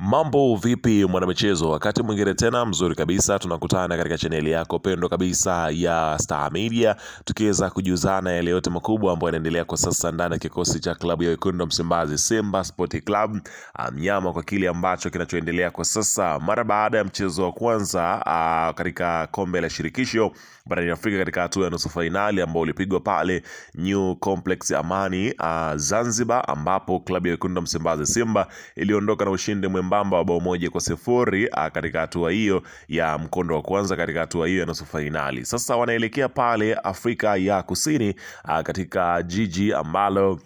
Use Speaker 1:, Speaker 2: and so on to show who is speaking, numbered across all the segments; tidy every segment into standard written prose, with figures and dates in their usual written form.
Speaker 1: Mambo vipi mwanamichezo, wakati mwingine tena mzuri kabisa tunakutana katika chaneli yako pendo kabisa ya Star Media, tukiweza kujuzana yale yote makubwa ambayo yanaendelea kwa sasa ndani ya kikosi cha klabu ya Wekundu wa Msimbazi Simba Sport Club. Mnyama kwa kile ambacho kinachoendelea kwa sasa mara baada ya mchezo wa kwanza katika kombe la shirikisho barani Afrika katika hatua ya nusu fainali ambao ulipigwa pale New Complex Amani Zanzibar, ambapo klabu ya Wekundu wa Msimbazi Simba iliondoka na ushindi mwembamba wa bao 1-0 katika hatua hiyo ya mkondo wa kwanza katika hatua hiyo ya nusu fainali. Sasa wanaelekea pale Afrika ya Kusini katika jiji ambalo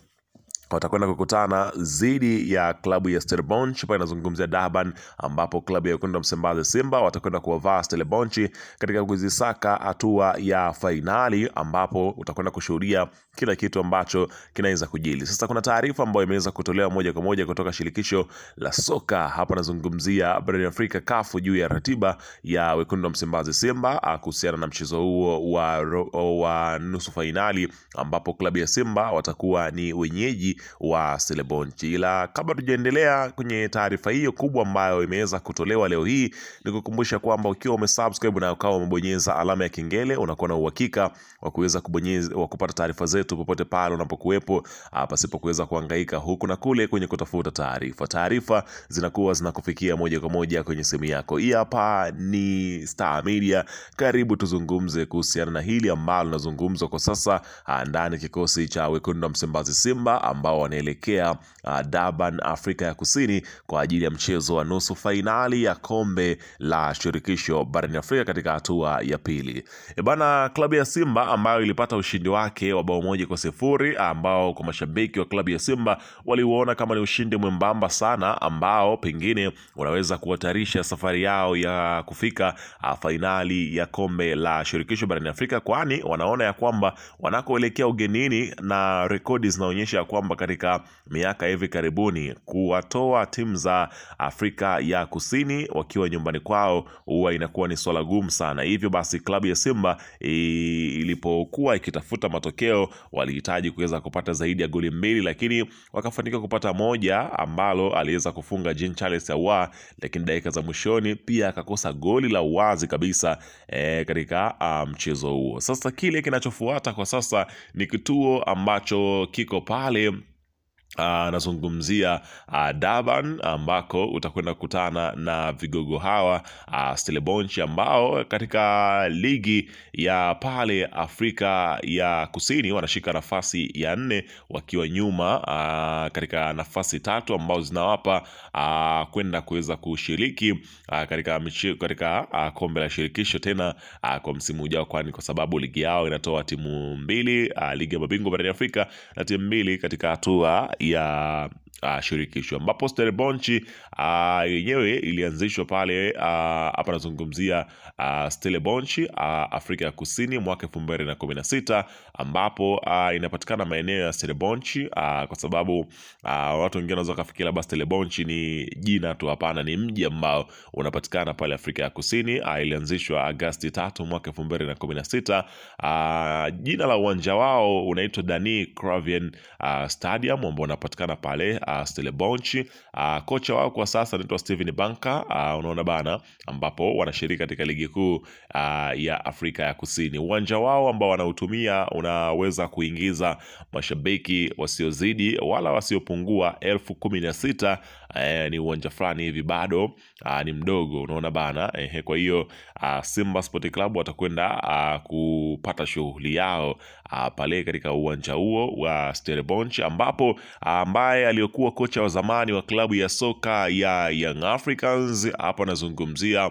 Speaker 1: watakwenda kukutana dhidi ya klabu ya Stellenbosch pale nazungumzia Durban, ambapo klabu ya Wekundu wa Msimbazi Simba watakwenda kuwavaa Stellenbosch katika kuzisaka hatua ya fainali, ambapo utakwenda kushuhudia kila kitu ambacho kinaweza kujili. Sasa kuna taarifa ambayo imeweza kutolewa moja kwa moja kutoka shirikisho la soka hapa nazungumzia barani Afrika CAF juu ya ratiba ya Wekundu wa Msimbazi Simba kuhusiana na mchezo huo wa nusu fainali, ambapo klabu ya Simba watakuwa ni wenyeji wa Stellenbosch. Ila kabla tujaendelea kwenye taarifa hiyo kubwa ambayo imeweza kutolewa leo hii, nikukumbusha kwamba ukiwa umesubscribe na ukawa umebonyeza alama ya kengele, unakuwa na uhakika wa kuweza kupata taarifa zetu popote pale unapokuwepo, pasipo kuweza kuhangaika huku na kule kwenye kutafuta taarifa. Taarifa zinakuwa zinakufikia moja kwa moja kwenye simu yako. Hii hapa ni Star Media. Karibu tuzungumze kuhusiana na hili ambalo linazungumzwa kwa sasa ndani kikosi cha Wekundu wa Msimbazi Simba ambao wanaelekea Durban, Afrika ya Kusini kwa ajili ya mchezo wa nusu fainali ya kombe la shirikisho barani Afrika katika hatua ya pili. Bana, klabu ya Simba ambayo ilipata ushindi wake wa bao 1-0 ambao kwa mashabiki wa klabu ya Simba waliuona kama ni ushindi mwembamba sana, ambao pengine unaweza kuhatarisha safari yao ya kufika fainali ya kombe la shirikisho barani Afrika, kwani wanaona ya kwamba wanakoelekea ugenini na rekodi zinaonyesha ya kwamba katika miaka hivi karibuni kuwatoa timu za Afrika ya Kusini wakiwa nyumbani kwao huwa inakuwa ni swala gumu sana. Hivyo basi klabu ya Simba ilipokuwa ikitafuta matokeo walihitaji kuweza kupata zaidi ya goli 2, lakini wakafanikiwa kupata moja ambalo aliweza kufunga Jean Charles Ahoua, lakini dakika za mwishoni pia akakosa goli la uwazi kabisa katika mchezo huo. Sasa kile kinachofuata kwa sasa ni kituo ambacho kiko pale nazungumzia Durban, ambako utakwenda kukutana na vigogo hawa Stellenbosch ambao katika ligi ya pale Afrika ya Kusini wanashika nafasi ya 4 wakiwa nyuma katika nafasi 3 ambao zinawapa kwenda kuweza kushiriki katika kombe la shirikisho tena kwa msimu ujao, kwani kwa sababu ligi yao inatoa timu 2 ligi ya mabingwa barani Afrika na timu 2 katika hatua ya shirikisho, ambapo Stellenbosch yenyewe ilianzishwa pale hapa nazungumzia Stellenbosch Afrika ya Kusini mwaka 2016, ambapo inapatikana maeneo ya Stellenbosch kwa sababu watu wengine wanaweza kufikiria labda Stellenbosch ni jina tu. Hapana, ni mji ambao unapatikana pale Afrika ya Kusini. Ilianzishwa Agosti 3 mwaka 2016. Jina la uwanja wao unaitwa Dani Craven Stadium ambao unapatikana pale Stellenbosch. Kocha wao kwa sasa anaitwa Steven Banker, unaona bana, ambapo wanashiriki katika ligi kuu ya Afrika ya Kusini. Uwanja wao ambao wanautumia unaweza kuingiza mashabiki wasiozidi wala wasiopungua 16,000. Ni uwanja fulani hivi bado ni mdogo, unaona bana. Kwa hiyo Simba Sport Club watakwenda kupata shughuli yao pale katika uwanja huo wa Stellenbosch, ambapo ambaye aliyokuwa kocha wa zamani wa klabu ya soka ya Young Africans hapa nazungumzia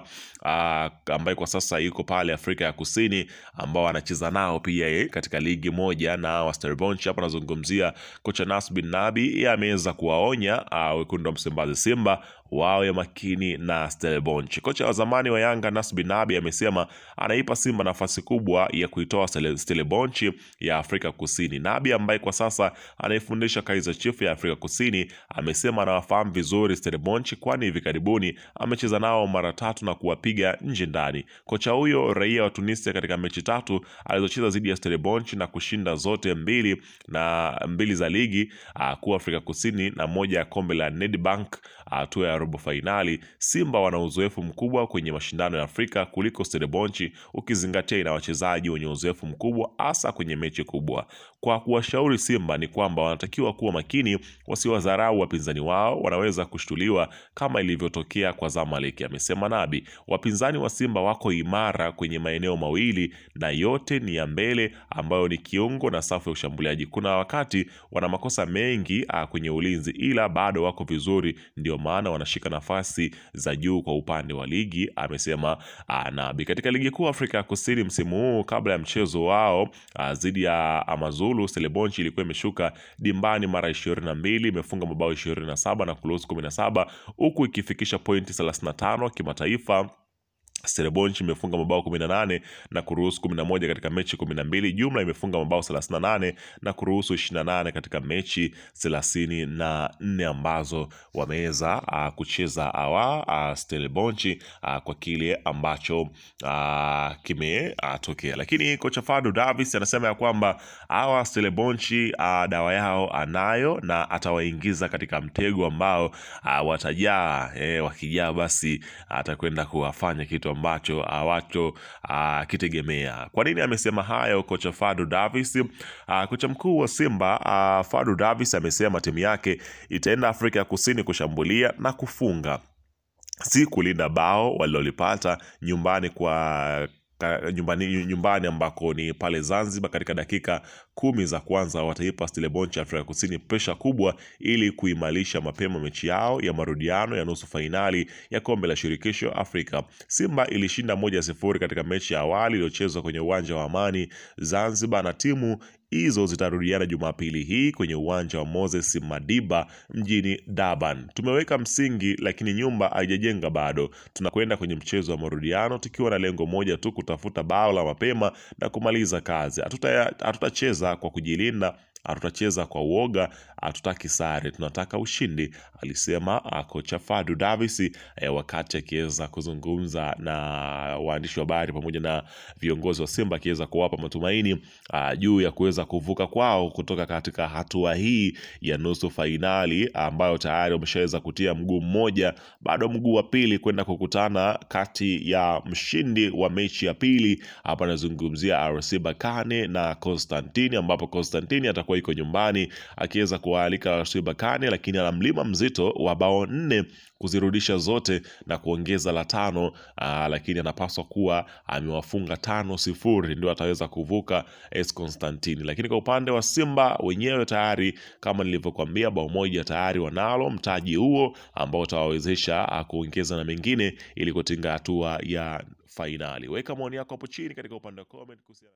Speaker 1: ambaye kwa sasa yuko pale Afrika ya Kusini, ambao anacheza nao pia katika ligi moja na wa Stellenbosch. Hapa nazungumzia kocha Nasbin Nabi, ameweza kuwaonya Wekundu wa Msimbazi Simba wawe makini na Stellenbosch. Kocha wa zamani wa Yanga Nasbin Nabi amesema anaipa Simba nafasi kubwa ya kuitoa Stellenbosch ya Afrika Kusini. Nabi ambaye kwa sasa anaifundisha Kaizer Chiefs ya Afrika Kusini amesema anawafahamu vizuri Stellenbosch, kwani hivi karibuni amecheza nao mara 3 na kuwapiga nje ndani. Kocha huyo raia wa Tunisia katika mechi 3 alizocheza dhidi ya Stellenbosch na kushinda zote 2 za ligi kuu Afrika Kusini na moja ya kombe la Nedbank hatua ya robo fainali. Simba wana uzoefu mkubwa kwenye mashindano ya Afrika kuliko Stellenbosch, ukizingatia ina wachezaji wenye uzoefu mkubwa hasa kwenye mechi kubwa. Kwa kuwashauri Simba ni kwamba wanatakiwa kuwa makini, wasiwadharau wapinzani wao, wanaweza kushtuliwa kama ilivyotokea kwa Zamalek, amesema Nabi. Wapinzani wa Simba wako imara kwenye maeneo mawili na yote ni ya mbele, ambayo ni kiungo na safu ya ushambuliaji. Kuna wakati wana makosa mengi kwenye ulinzi, ila bado wako vizuri, ndio maana wanashika nafasi za juu kwa upande wa ligi, amesema Nabi. Katika ligi kuu Afrika ya Kusini msimu huu, kabla ya mchezo wao dhidi ya Amazulu, Stellenbosch ilikuwa imeshuka dimbani mara 22, imefunga mabao 27 na kuruhusu 17, huku ikifikisha pointi 35 kimataifa. Stellenbosch imefunga mabao 18 na kuruhusu 11 katika mechi 12. Jumla imefunga mabao 38 na kuruhusu 28 katika mechi 34 ambazo wameweza kucheza Stellenbosch kwa kile ambacho kimetokea. Lakini kocha Fadlu Davis anasema ya kwamba Stellenbosch dawa yao anayo na atawaingiza katika mtego ambao watajaa. Wakijaa basi atakwenda kuwafanya kitu ambacho hawacho kitegemea. Kwa nini amesema hayo kocha Fadlu Davis? Kocha mkuu wa Simba Fadlu Davis amesema timu yake itaenda Afrika ya Kusini kushambulia na kufunga, si kulinda bao walilolipata nyumbani ambako ni pale Zanzibar. Katika dakika 10 za kwanza wataipa Stellenbosch Afrika Kusini presha kubwa ili kuimarisha mapema mechi yao ya marudiano ya nusu fainali ya kombe la shirikisho Afrika. Simba ilishinda 1-0 katika mechi ya awali iliyochezwa kwenye uwanja wa Amani Zanzibar, na timu hizo zitarudiana Jumapili hii kwenye uwanja wa Moses Madiba mjini Durban. Tumeweka msingi lakini nyumba haijajenga bado. Tunakwenda kwenye mchezo wa marudiano tukiwa na lengo moja tu, kutafuta bao la mapema na kumaliza kazi. Hatutacheza kwa kujilinda, hatutacheza kwa uoga, hatutaki sare, tunataka ushindi, alisema kocha Fadlu Davis wakati akiweza kuzungumza na waandishi wa habari pamoja na viongozi wa Simba, akiweza kuwapa matumaini juu ya kuweza kuvuka kwao kutoka katika hatua hii ya nusu fainali, ambayo tayari wameshaweza kutia mguu mmoja, bado mguu wa pili kwenda kukutana kati ya mshindi wa mechi ya pili. Hapa nazungumzia RS Berkane na Constantine, ambapo Constantine atakuwa iko nyumbani akiweza kualika RS Berkane, lakini ana mlima mzito wa bao 4 kuzirudisha zote na kuongeza la 5, lakini anapaswa kuwa amewafunga 5-0 ndio ataweza kuvuka Constantine. Lakini kwa upande wa Simba wenyewe tayari, kama nilivyokuambia, bao 1 tayari wanalo, mtaji huo ambao utawawezesha kuongeza na mengine ili kutinga hatua ya fainali. Weka maoni yako hapo chini katika upande wa comment kuhusiana